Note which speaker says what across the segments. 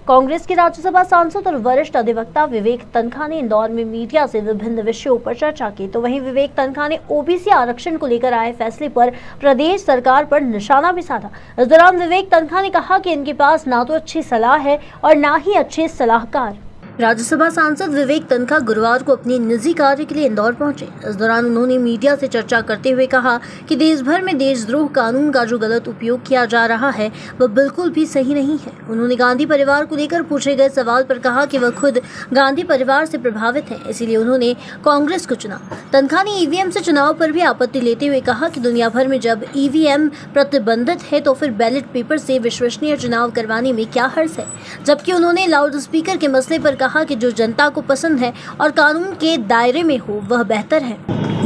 Speaker 1: कांग्रेस के राज्यसभा सांसद और वरिष्ठ अधिवक्ता विवेक तनखा ने इंदौर में मीडिया से विभिन्न विषयों पर चर्चा की। तो वहीं विवेक तनखा ने ओबीसी आरक्षण को लेकर आए फैसले पर प्रदेश सरकार पर निशाना भी साधा। इस दौरान विवेक तनखा ने कहा कि इनके पास ना तो अच्छी सलाह है और ना ही अच्छे सलाहकार। राज्यसभा सांसद विवेक तनखा गुरुवार को अपने निजी कार्य के लिए इंदौर पहुंचे। इस दौरान उन्होंने मीडिया से चर्चा करते हुए कहा कि देश भर में देशद्रोह कानून का जो गलत उपयोग किया जा रहा है वह बिल्कुल भी सही नहीं है। उन्होंने गांधी परिवार को लेकर पूछे गए सवाल पर कहा कि वह खुद गांधी परिवार से प्रभावित हैं, इसीलिए उन्होंने कांग्रेस को चुना। तनखा ने ईवीएम से चुनाव पर भी आपत्ति लेते हुए कहा कि दुनिया भर में जब ईवीएम प्रतिबंधित है तो फिर बैलेट पेपर से विश्वसनीय चुनाव करवाने में क्या हर्ज है। जबकि उन्होंने लाउड स्पीकर के मसले पर कहा कि जो जनता को पसंद है और कानून के दायरे में हो वह बेहतर है।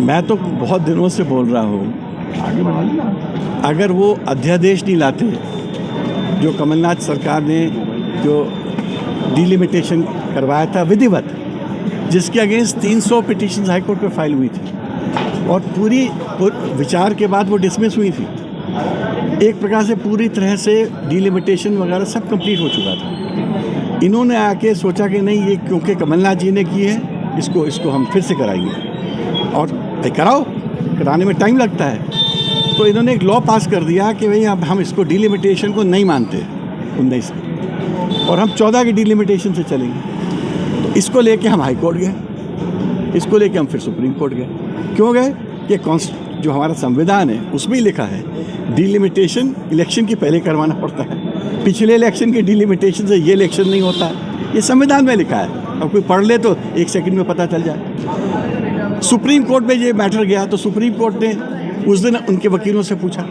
Speaker 2: मैं तो बहुत दिनों से बोल रहा हूँ, अगर वो अध्यादेश नहीं लाते जो कमलनाथ सरकार ने जो डिलिमिटेशन करवाया था विधिवत, जिसके अगेंस्ट 300 पिटीशन हाईकोर्ट में फाइल हुई थी और पूरी विचार के बाद वो डिसमिस हुई थी। एक प्रकार से पूरी तरह से डिलिमिटेशन वगैरह सब कंप्लीट हो चुका था। इन्होंने आके सोचा कि नहीं, ये क्योंकि कमलनाथ जी ने की है, इसको हम फिर से कराएंगे और कराने में टाइम लगता है। तो इन्होंने एक लॉ पास कर दिया कि भाई अब हम इसको डिलिमिटेशन को नहीं मानते 19 और हम 14 की डिलिमिटेशन से चलेंगे। तो इसको लेके हम हाई कोर्ट गए, इसको लेके हम फिर सुप्रीम कोर्ट गए। क्यों गए? कि जो हमारा संविधान है उसमें ही लिखा है डिलिमिटेशन इलेक्शन के पहले करवाना पड़ता है। पिछले इलेक्शन के डिलिमिटेशन से ये इलेक्शन नहीं होता है, ये संविधान में लिखा है। अब कोई पढ़ ले तो 1 सेकंड में पता चल जाए। सुप्रीम कोर्ट में ये मैटर गया तो सुप्रीम कोर्ट ने उस दिन उनके वकीलों से पूछा,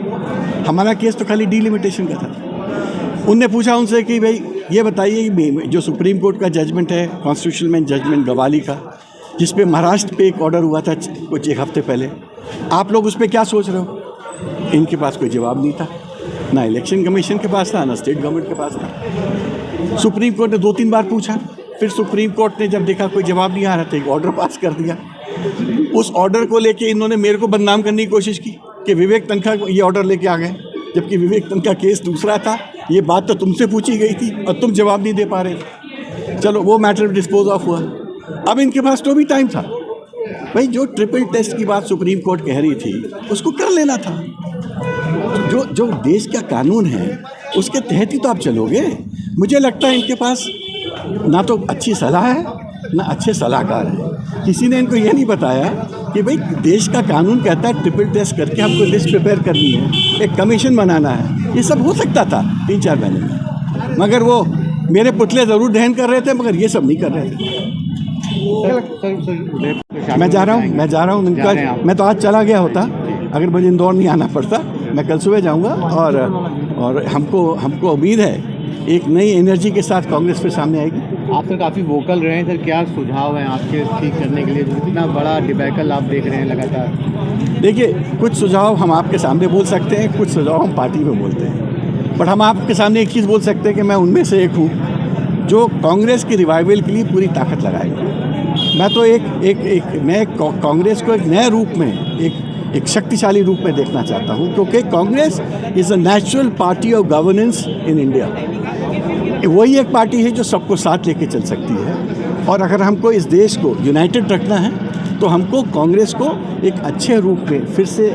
Speaker 2: हमारा केस तो खाली डिलिमिटेशन का था। उनने पूछा उनसे कि भाई ये बताइए कि जो सुप्रीम कोर्ट का जजमेंट है, कॉन्स्टिट्यूशनल जजमेंट गवाली का, जिस पे महाराष्ट्र पे एक ऑर्डर हुआ था कुछ 1 हफ्ते पहले, आप लोग उस पर क्या सोच रहे हो? इनके पास कोई जवाब नहीं था, ना इलेक्शन कमीशन के पास था, ना स्टेट गवर्नमेंट के पास था। सुप्रीम कोर्ट ने 2-3 बार पूछा, फिर सुप्रीम कोर्ट ने जब देखा कोई जवाब नहीं आ रहा था, एक ऑर्डर पास कर दिया। उस ऑर्डर को लेके इन्होंने मेरे को बदनाम करने की कोशिश की कि विवेक तनखा ये ऑर्डर लेके आ गए, जबकि विवेक तनखा केस दूसरा था। ये बात तो तुमसे पूछी गई थी और तुम जवाब नहीं दे पा रहे थे। चलो वो मैटर डिस्पोज ऑफ हुआ। अब इनके पास तो भी टाइम था भाई, जो ट्रिपल टेस्ट की बात सुप्रीम कोर्ट कह रही थी उसको कर लेना था। जो देश का कानून है उसके तहत ही तो आप चलोगे। मुझे लगता है इनके पास ना तो अच्छी सलाह है ना अच्छे सलाहकार हैं। किसी ने इनको ये नहीं बताया कि भाई देश का कानून कहता है ट्रिपल टेस्ट करके हमको लिस्ट प्रिपेयर करनी है, एक कमीशन बनाना है। ये सब हो सकता था 3-4 महीने में, मगर वो मेरे पुतले ज़रूर दहन कर रहे थे, मगर ये सब नहीं कर रहे थे। मैं जा रहा हूँ उनका, मैं तो आज चला गया होता, अगर मुझे इंदौर नहीं आना पड़ता मैं कल सुबह जाऊंगा। और हमको उम्मीद है एक नई एनर्जी के साथ कांग्रेस फिर सामने आएगी।
Speaker 3: आप सर काफ़ी वोकल रहे हैं सर, क्या सुझाव हैं आपके ठीक करने के लिए जो इतना बड़ा डिबैकल आप देख रहे हैं लगातार?
Speaker 2: देखिए, कुछ सुझाव हम आपके सामने बोल सकते हैं, कुछ सुझाव हम पार्टी में बोलते हैं, बट हम आपके सामने एक चीज़ बोल सकते हैं कि मैं उनमें से एक हूँ जो कांग्रेस की रिवाइवल के लिए पूरी ताकत लगाएगा। मैं तो कांग्रेस को एक नए रूप में, एक शक्तिशाली रूप में देखना चाहता हूं, क्योंकि Congress is a natural party of governance in India. वही एक पार्टी है जो सबको साथ लेके चल सकती है, और अगर हमको इस देश को यूनाइटेड रखना है तो हमको कांग्रेस को एक अच्छे रूप में फिर से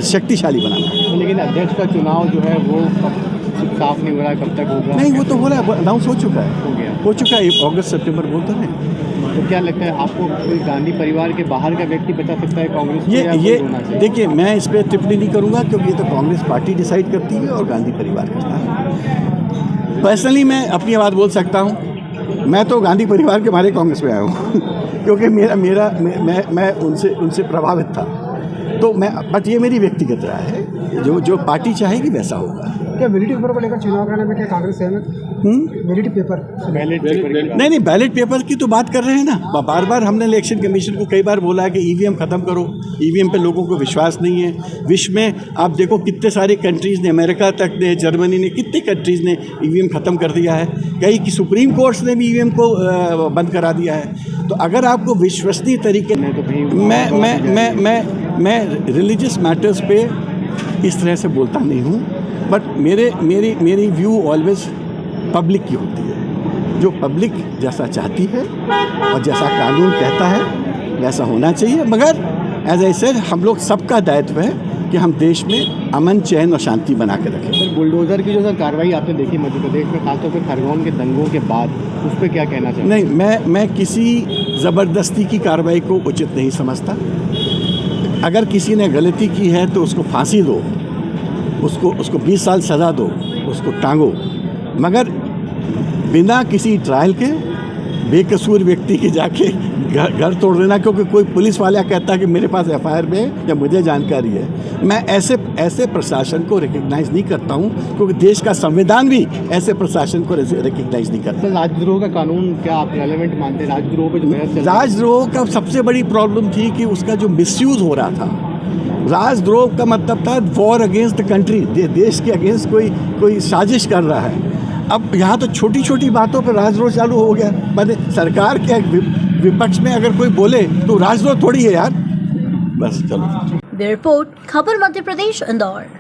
Speaker 2: शक्तिशाली बनाना है।
Speaker 3: लेकिन अध्यक्ष का चुनाव जो है वो साफ नहीं हो रहा है, कब तक होगा?
Speaker 2: नहीं, वो तो हो रहा है, अनाउंस हो चुका है, अगस्त सितंबर बोलते हैं।
Speaker 3: तो क्या लगता है आपको, कोई गांधी परिवार के बाहर का व्यक्ति बता सकता है कांग्रेस को?
Speaker 2: ये देखिए, मैं इस पर टिप्पणी नहीं करूंगा क्योंकि ये तो कांग्रेस पार्टी डिसाइड करती है और गांधी परिवार करता है। पर्सनली मैं अपनी बात बोल सकता हूं, मैं तो गांधी परिवार के मारे कांग्रेस में आया हूं क्योंकि मैं उनसे प्रभावित था। तो बट ये मेरी व्यक्तिगत राय है, जो पार्टी चाहेगी वैसा होगा।
Speaker 4: क्या बैलेट पेपर को लेकर चुनाव कराने में क्या कांग्रेस सहमत? बैलेट पेपर
Speaker 2: नहीं, बैलेट पेपर की तो बात कर रहे हैं ना। बार बार हमने इलेक्शन कमीशन को कई बार बोला है कि ईवीएम ख़त्म करो, ईवीएम पे लोगों को विश्वास नहीं है। विश्व में आप देखो कितने सारे कंट्रीज़ ने, अमेरिका तक ने, जर्मनी ने, कितने कंट्रीज़ ने ईवीएम ख़त्म कर दिया है। कई की सुप्रीम कोर्ट ने भी ईवीएम को बंद करा दिया है। तो अगर आपको विश्वसनीय तरीके में, मैं रिलीजियस मैटर्स पे इस तरह से बोलता नहीं हूँ, बट मेरी व्यू ऑलवेज पब्लिक की होती है। जो पब्लिक जैसा चाहती है और जैसा कानून कहता है वैसा होना चाहिए, मगर एज आई सेड हम लोग सबका दायित्व है कि हम देश में अमन, चैन और शांति बना के रखें।
Speaker 3: सर बुलडोज़र की जो सर कार्रवाई आपने देखी मध्य प्रदेश में, खासतौर पर खरगोन के दंगों के बाद, उस पर क्या कहना चाहिए?
Speaker 2: नहीं, मैं किसी ज़बरदस्ती की कार्रवाई को उचित नहीं समझता। अगर किसी ने गलती की है तो उसको फांसी दो, उसको 20 साल सज़ा दो, उसको टांगो, मगर बिना किसी ट्रायल के बेकसूर व्यक्ति के जाके घर तोड़ देना, क्योंकि कोई पुलिस वाला कहता है कि मेरे पास एफआईआर में है या मुझे जानकारी है। मैं ऐसे प्रशासन को रिकग्नाइज़ नहीं करता हूं, क्योंकि देश का संविधान भी ऐसे प्रशासन को रिकग्नाइज़ नहीं करता।
Speaker 3: सर राजद्रोह का कानून क्या आप रेलेवेंट मानते हैं? राजद्रोह पे जो बहस चल रही है,
Speaker 2: राजद्रोह का सबसे बड़ी प्रॉब्लम थी कि उसका जो मिसयूज़ हो रहा था। राजद्रोह का मतलब था वॉर अगेंस्ट द कंट्री, देश के अगेंस्ट कोई साजिश कर रहा है। अब यहाँ तो छोटी छोटी बातों पर राजद्रोह चालू हो गया। मैंने सरकार के विपक्ष में अगर कोई बोले तो राजद्रोह थोड़ी है यार, बस चलो।
Speaker 1: ब्यूरो रिपोर्ट, खबर मध्य प्रदेश, इंदौर।